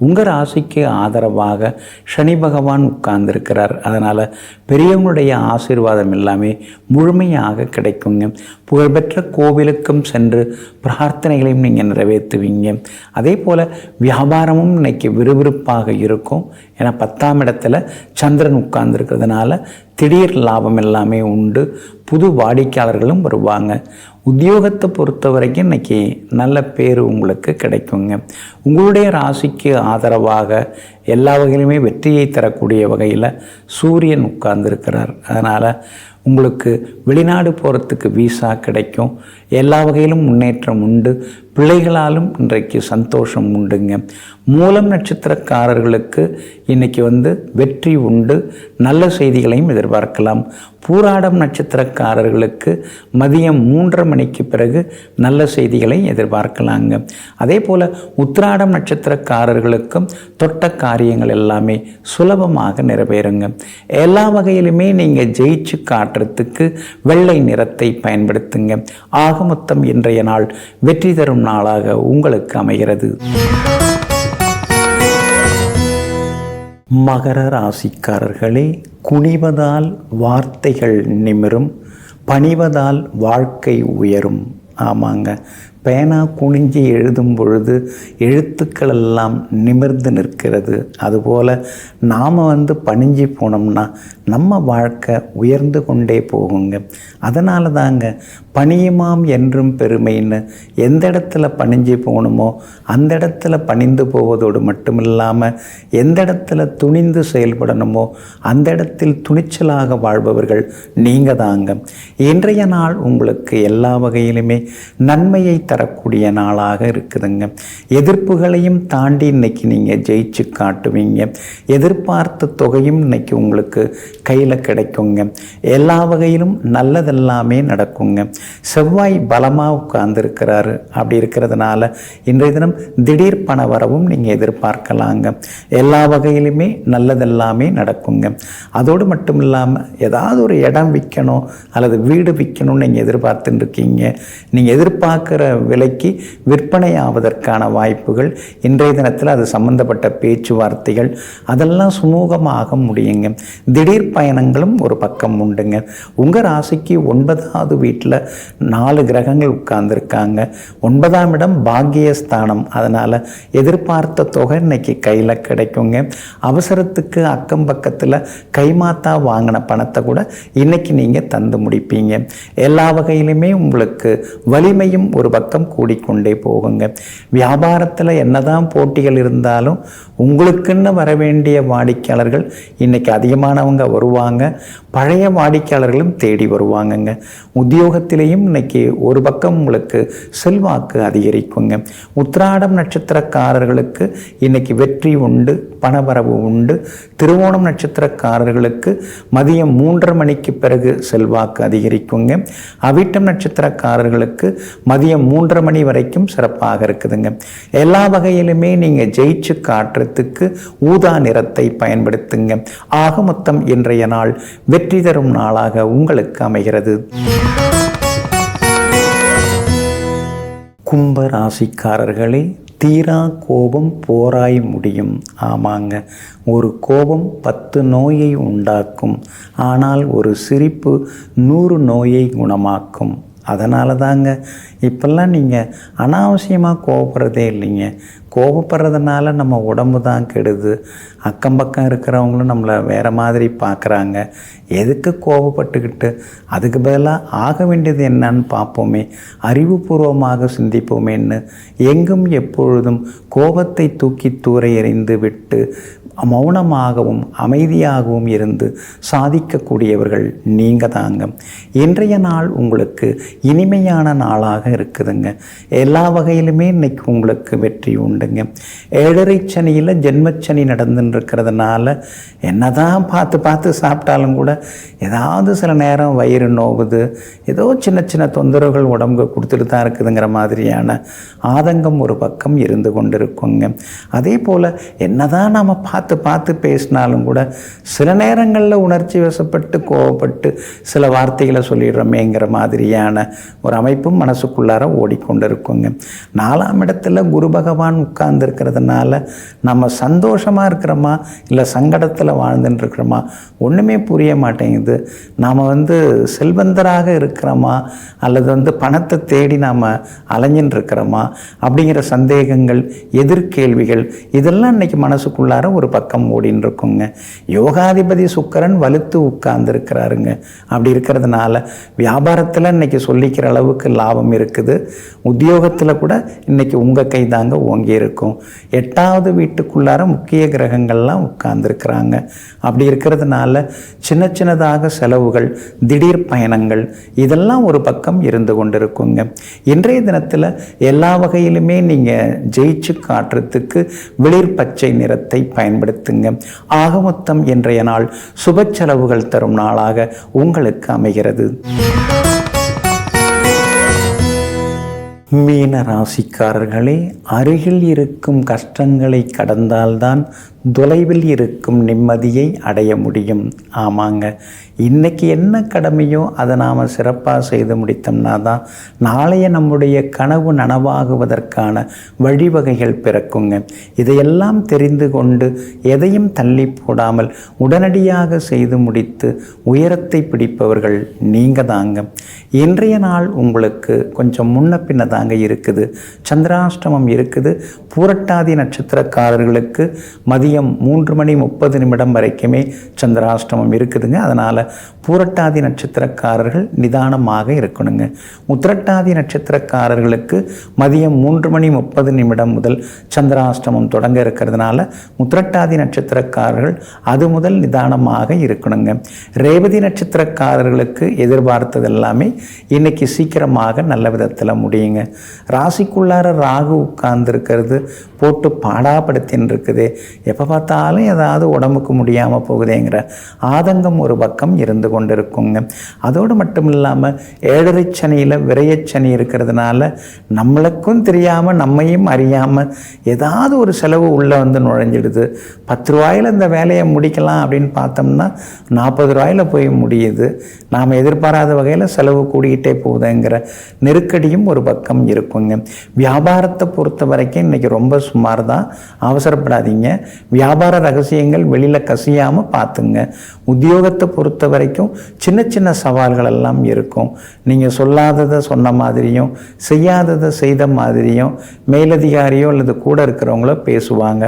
உங்கள் ராசிக்கு ஆதரவாக சனி பகவான் உட்கார்ந்துருக்கிறார். அதனால் பெரியவங்களுடைய ஆசீர்வாதம் எல்லாமே முழுமையாக கிடைக்குங்க. புகழ்பெற்ற கோவிலுக்கும் சென்று பிரார்த்தனைகளையும் நீங்கள் நிறைவேற்றுவீங்க. அதே போல் வியாபாரமும் இன்னைக்கு விறுவிறுப்பாக இருக்கும். ஏன்னா 10ஆம் இடத்துல சந்திரன் உட்கார்ந்துருக்கிறதுனால திடீர் லாபம் எல்லாமே உண்டு. புது வாடிக்கையாளர்களும் வருவாங்க. உத்தியோகத்தை பொறுத்த வரைக்கும் இன்றைக்கி நல்ல பேர் உங்களுக்கு கிடைக்குங்க. உங்களுடைய ராசிக்கு ஆதரவாக எல்லா வகையிலுமே வெற்றியை தரக்கூடிய வகையில் சூரியன் உட்கார்ந்துருக்கிறார். அதனால் உங்களுக்கு வெளிநாடு போகிறதுக்கு விசா கிடைக்கும். எல்லா வகையிலும் முன்னேற்றம் உண்டு. பிள்ளைகளாலும் இன்றைக்கு சந்தோஷம் உண்டுங்க. மூலம் நட்சத்திரக்காரர்களுக்கு இன்றைக்கி வெற்றி உண்டு. நல்ல செய்திகளையும் எதிர்பார்க்கலாம். பூராடம் நட்சத்திரக்காரர்களுக்கு மதியம் 3:30 மணிக்கு பிறகு நல்ல செய்திகளை எதிர்பார்க்கலாங்க. அதே போல் உத்திராடம் நட்சத்திரக்காரர்களுக்கும் தொட்ட காரியங்கள் எல்லாமே சுலபமாக நிறைவேறுங்க. எல்லா வகையிலுமே நீங்கள் ஜெயிச்சு காட்டுறதுக்கு வெள்ளை நிறத்தை பயன்படுத்துங்க. ஆக மொத்தம் இன்றைய நாள் வெற்றி தரும் நாளாக உங்களுக்கு அமைகிறது. மகர ராசிக்காரர்களே, குனிவதால் வார்த்தைகள் நிமிரும், பணிவதால் வாழ்க்கை உயரும். ஆமாங்க, பேனா குனிஞ்சி எழுதும் பொழுது எழுத்துக்கள் எல்லாம் நிமிர்ந்து நிற்கிறது. அதுபோல் நாம் பணிஞ்சு போனோம்னா நம்ம வாழ்க்கை உயர்ந்து கொண்டே போகுங்க. அதனால தாங்க பணியுமாம் என்றும் பெருமைன்னு எந்த இடத்துல பணிஞ்சு போகணுமோ அந்த இடத்துல பணிந்து போவதோடு மட்டும் இல்லாமல் எந்த இடத்துல துணிந்து செயல்படணுமோ அந்த இடத்தில் துணிச்சலாக வாழ்பவர்கள் நீங்கள் தாங்க. இன்றைய நாள் உங்களுக்கு எல்லா வகையிலுமே நன்மையை தரக்கூடிய நாளாக இருக்குதுங்க. எதிர்ப்புகளையும் தாண்டி இன்னைக்கு நீங்கள் ஜெயிச்சு காட்டுவீங்க. எதிர்பார்த்த தொகையும் இன்னைக்கு உங்களுக்கு கையில் கிடைக்குங்க. எல்லா வகையிலும் நல்லதெல்லாமே நடக்குங்க. செவ்வாய் பலமாக உட்கார்ந்துருக்கிறாரு. அப்படி இருக்கிறதுனால இன்றைய தினம் திடீர் பண வரவும் நீங்கள் எதிர்பார்க்கலாங்க. எல்லா வகையிலுமே நல்லதெல்லாமே நடக்குங்க. அதோடு மட்டும் இல்லாமல் ஏதாவது ஒரு இடம் விற்கணும் அல்லது வீடு விற்கணும்னு நீங்கள் எதிர்பார்த்துட்டு இருக்கீங்க. நீங்கள் எதிர்பார்க்குற விலைக்கு விற்பனை ஆவதற்கான வாய்ப்புகள் இன்றைய தினத்தில் அது சம்பந்தப்பட்ட பேச்சுவார்த்தைகள் அதெல்லாம் சுமூகமாக முடியுங்க. திடீர் பயணங்களும் ஒரு பக்கம் உண்டுங்க. உங்கள் ராசிக்கு 9வது வீட்டில் 4 கிரகங்கள் உட்கார்ந்துருக்காங்க. 9ஆம் இடம் பாக்கியஸ்தானம். அதனால் எதிர்பார்த்த தொகை இன்னைக்கு கையில் கிடைக்குங்க. அவசரத்துக்கு அக்கம் பக்கத்தில் கைமாத்தா வாங்கின பணத்தை கூட இன்னைக்கு நீங்கள் தந்து முடிப்பீங்க. எல்லா வகையிலுமே உங்களுக்கு வலிமையும் ஒரு பக்கம் கூடிக்கொண்டே போகுங்க. வியாபாரத்தில் என்னதான் போட்டிகள் இருந்தாலும் உங்களுக்குன்னு வர வேண்டிய வாடிக்கையாளர்கள் இன்னைக்கு அதிகமானவங்க வருவாங்க. பழைய வாடிக்கையாளர்களும் தேடி வருவாங்கங்க. உத்தியோகத்திலேயும் இன்னைக்கு ஒரு பக்கம் உங்களுக்கு செல்வாக்கு அதிகரிக்குங்க. உத்திராடம் நட்சத்திரக்காரர்களுக்கு இன்னைக்கு வெற்றி உண்டு, பணவரவு உண்டு. திருவோணம் நட்சத்திரக்காரர்களுக்கு மதியம் 3:30 மணிக்கு பிறகு செல்வாக்கு அதிகரிக்குங்க. அவிட்டம் நட்சத்திரக்காரர்களுக்கு மதியம் 3:30 மணி வரைக்கும் சிறப்பாக இருக்குதுங்க. எல்லா வகையிலுமே நீங்கள் ஜெயிச்சு காட்டுறதுக்கு ஊதா நிறத்தை பயன்படுத்துங்க. ஆக மொத்தம் இன்றைய நாள் வெற்றி தரும் நாளாக உங்களுக்கு அமைகிறது. கும்ப ராசிக்காரர்களே, தீரா கோபம் போராய் முடியும். ஆமாங்க, ஒரு கோபம் 10 நோயை உண்டாக்கும். ஆனால் ஒரு சிரிப்பு 100 நோயை குணமாக்கும். அதனால தாங்க இப்போல்லாம் நீங்கள் அனாவசியமாக கோவப்படுறதே இல்லைங்க. கோபப்படுறதுனால நம்ம உடம்பு தான் கெடுது. அக்கம் பக்கம் இருக்கிறவங்களும் நம்மளை வேறு மாதிரி பார்க்குறாங்க. எதுக்கு கோபப்பட்டுக்கிட்டு? அதுக்கு பதிலாக ஆக வேண்டியது என்னன்னு பார்ப்போமே, அறிவுபூர்வமாக சிந்திப்போமேன்னு எங்கும் எப்பொழுதும் கோபத்தை தூக்கி தூர எறிந்து விட்டு மௌனமாகவும் அமைதியாகவும் இருந்து சாதிக்கக்கூடியவர்கள் நீங்கள் தாங்க. இன்றைய நாள் உங்களுக்கு இனிமையான நாளாக இருக்குதுங்க. எல்லா வகையிலுமே இன்னைக்கு உங்களுக்கு வெற்றி உண்டுங்க. 7.5 சனியில் ஜென்மச்சனி நடந்துருக்கிறதுனால என்னதான் பார்த்து சாப்பிட்டாலும் கூட ஏதாவது சில நேரம் வயிறு நோவுது, ஏதோ சின்ன சின்ன தொந்தரவுகள் உடம்பு கொடுத்துட்டு தான் இருக்குதுங்கிற மாதிரியான ஆதங்கம் ஒரு பக்கம் இருந்து கொண்டிருக்குங்க. அதே போல் என்னதான் நாம் பார்த்து பேசினாலும் கூட சில நேரங்களில் உணர்ச்சி வசப்பட்டு கோவப்பட்டு சில வார்த்தைகளை சொல்லிடுறோமேங்கிற மாதிரியான ஒரு அமைப்பும் மனசுக்குள்ளார ஓடிக்கொண்டிருக்குங்க. 4ஆம் இடத்துல குரு பகவான் உட்கார்ந்துருக்கிறதுனால நம்ம சந்தோஷமாக இருக்கிறோமா இல்லை சங்கடத்தில் வாழ்ந்துட்டு இருக்கிறோமா ஒன்றுமே புரிய மாட்டேங்குது. நாம் செல்வந்தராக இருக்கிறோமா அல்லது பணத்தை தேடி நாம் அலைஞ்சின்னு இருக்கிறோமா அப்படிங்கிற சந்தேகங்கள், எதிர்கேள்விகள் இதெல்லாம் இன்னைக்கு மனசுக்குள்ளார ஒரு பக்கம் ஓடின்னு இருக்குங்க. யோகாதிபதி சுக்கிரன் வலுத்து உட்கார்ந்துருக்கிறாருங்க. அப்படி இருக்கிறதுனால வியாபாரத்தில் இன்னைக்கு சொல்லிக்கிற அளவுக்கு லாபம் இருக்குது. உத்தியோகத்தில் கூட இன்னைக்கு உங்கள் கை தாங்க ஓங்கி இருக்கும். 8வது வீட்டுக்குள்ளார முக்கிய கிரகங்கள்லாம் உட்கார்ந்துருக்கிறாங்க. அப்படி இருக்கிறதுனால சின்னதாக செலவுகள், திடீர் பயணங்கள் இதெல்லாம் ஒரு பக்கம் இருந்து கொண்டிருக்குங்க. இன்றைய தினத்தில் எல்லா வகையிலுமே நீங்கள் ஜெயிச்சு காட்டுறதுக்கு வெளிர் பச்சை நிறத்தை பயன்படுத்துங்க. ஆக மொத்தம் இன்றைய நாள் சுப செலவுகள் தரும் நாளாக உங்களுக்கு அமைகிறது. மீன ராசிக்காரர்களே, அருகில் இருக்கும் கஷ்டங்களை கடந்தால்தான் தொலைவில் இருக்கும் நிம்மதியை அடைய முடியும். ஆமாங்க, இன்றைக்கி என்ன கடமையோ அதை நாம் சிறப்பாக செய்து முடித்தோம்னா தான் நாளைய நம்முடைய கனவு நனவாகுவதற்கான வழிவகைகள் பிறக்குங்க. இதையெல்லாம் தெரிந்து கொண்டு எதையும் தள்ளி போடாமல் உடனடியாக செய்து முடித்து உயரத்தை பிடிப்பவர்கள் நீங்கள் தாங்க. இன்றைய நாள் உங்களுக்கு கொஞ்சம் முன்ன பின்ன தாங்க இருக்குது. சந்திராஷ்டமம் இருக்குது. பூரட்டாதி நட்சத்திரக்காரர்களுக்கு மதியம் 3:30 வரைக்குமே சந்திராஷ்டமம் இருக்குதுங்க. அதனால் பூரட்டாதி நட்சத்திரக்காரர்கள் நிதானமாக இருக்கணுங்க. உத்திரட்டாதி நட்சத்திரக்காரர்களுக்கு மதியம் 3:30 முதல் சந்திராஷ்டமம் தொடங்க இருக்கிறதுனால உத்திரட்டாதி நட்சத்திரக்காரர்கள் அது முதல் நிதானமாக இருக்கணுங்க. ரேவதி நட்சத்திரக்காரர்களுக்கு எதிர்பார்த்தது எல்லாமே இன்னைக்கு சீக்கிரமாக நல்ல விதத்தில் முடியுங்க. ராசிக்குள்ளார ராகு உட்கார்ந்துருக்கிறது போட்டு பாடாப்படுத்தின்னு இருக்குது. எப்போ பார்த்தாலும் ஏதாவது உடம்புக்கு முடியாமல் போகுதேங்கிற ஆதங்கம் ஒரு பக்கம் இருந்து கொண்டிருக்குங்க. அதோடு மட்டும் இல்லாமல் 7.5 சனியில் விரயச்சனி இருக்கிறதுனால நம்மளுக்கும் தெரியாமல் நம்மையும் அறியாமல் ஏதாவது ஒரு செலவு உள்ளே நுழைஞ்சிடுது. 10 ரூபாயில் இந்த வேலையை முடிக்கலாம் அப்படின்னு பார்த்தோம்னா 40 ரூபாயில் போய் முடியுது. நாம் எதிர்பாராத வகையில் செலவு கூடிக்கிட்டே போகுதுங்கிற நெருக்கடியும் ஒரு பக்கம் இருக்குங்க. வியாபாரத்தை பொறுத்த வரைக்கும் இன்றைக்கி ரொம்ப சுமார் தான். அவசரப்படாதீங்க. வியாபார ரகசியங்கள் வெளியில் கசியாமல் பார்த்துங்க. உத்தியோகத்தை பொறுத்த வரைக்கும் சின்ன சவால்கள் எல்லாம் இருக்கும். நீங்கள் சொல்லாததை சொன்ன மாதிரியும் செய்யாததை செய்த மாதிரியும் மேலதிகாரியோ அல்லது கூட இருக்கிறவங்களோ பேசுவாங்க.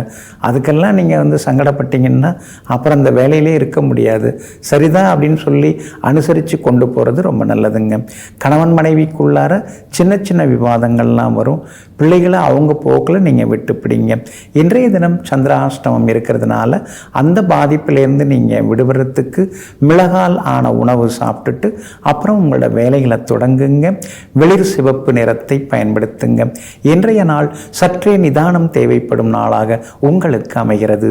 அதுக்கெல்லாம் நீங்கள் சங்கடப்பட்டீங்கன்னா அப்புறம் அந்த வேலையிலே இருக்க முடியாது. சரிதான் அப்படின்னு சொல்லி அனுசரித்து கொண்டு போகிறது ரொம்ப நல்லதுங்க. கணவன் மனைவிக்குள்ளார சின்ன விவாதங்கள்லாம் வரும். பிள்ளைகளை அவங்க போக்கில் நீங்கள் விட்டுப்பிடிங்க. இன்றைய தினம் சந்திராஷ்டமம் இருக்கிறதுனால அந்த பாதிப்பிலேருந்து நீங்கள் விடுபடுறதுக்கு மிளகால் ஆன உணவு சாப்பிட்டுட்டு அப்புறம் உங்களோட வேலைகளை தொடங்குங்க. வெளிர் சிவப்பு நிறத்தை பயன்படுத்துங்க. இன்றைய நாள் சற்றே நிதானம் தேவைப்படும் நாளாக உங்களுக்கு அமைகிறது.